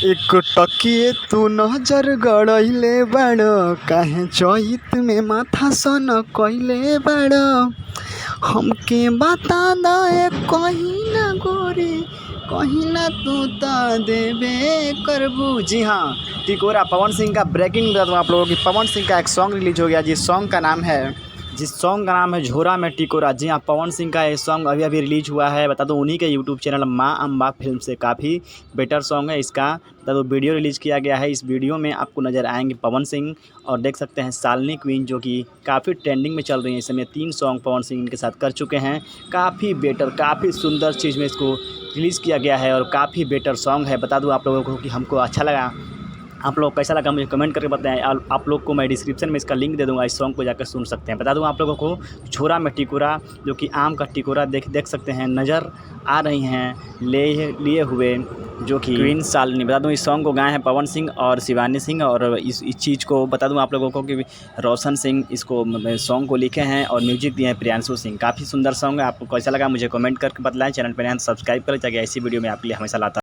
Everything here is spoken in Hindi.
एक टकिए तू नजर गड़इले बाड़, काहे चैत में माथा सन कइले बाड़। हमके बता दे कहीं ना गोरी, कहीं ना तू तो देबे करबू। जी हाँ, टिकोरा पवन सिंह का ब्रेकिंग बता दूँ आप लोगों की। पवन सिंह का एक सॉन्ग रिलीज हो गया जिस सॉन्ग का नाम है झोरा में टिकोरा। जी हाँ, पवन सिंह का ये सॉन्ग अभी अभी रिलीज हुआ है। बता दो उन्हीं के यूट्यूब चैनल माँ अम्बा फिल्म से काफ़ी बेटर सॉन्ग है इसका। बता दो वीडियो रिलीज़ किया गया है। इस वीडियो में आपको नज़र आएंगे पवन सिंह और देख सकते हैं शालिनी क्वीन, जो कि काफ़ी ट्रेंडिंग में चल रही है इस समय। 3 सॉन्ग पवन सिंह इनके साथ कर चुके हैं। काफ़ी बेटर, काफ़ी सुंदर चीज़ में इसको रिलीज़ किया गया है और काफ़ी बेटर सॉन्ग है। बता दूँ आप लोगों को कि हमको अच्छा लगा। आप लोग कैसा लगा मुझे कमेंट करके बताएं। आप लोग को मैं डिस्क्रिप्शन में इसका लिंक दे दूंगा, इस सॉन्ग को जाकर सुन सकते हैं। बता दूं आप लोगों को झोरा में टिकोरा, जो कि आम का टिकोरा देख सकते हैं, नज़र आ रही हैं लिए हुए, जो कि क्वीन शालिनी। बता दूं इस सॉन्ग को गाए हैं पवन सिंह और शिवानी सिंह। और इस चीज़ को बता दूं आप लोगों को कि रोशन सिंह इसको सॉन्ग को लिखे हैं और म्यूजिक दिए हैं प्रियांशु सिंह। काफ़ी सुंदर सॉन्ग है। आपको कैसा लगा मुझे कमेंट करके बताएं। चैनल पर नए सब्सक्राइब करें ताकि ऐसी वीडियो में आपके लिए हमेशा लाता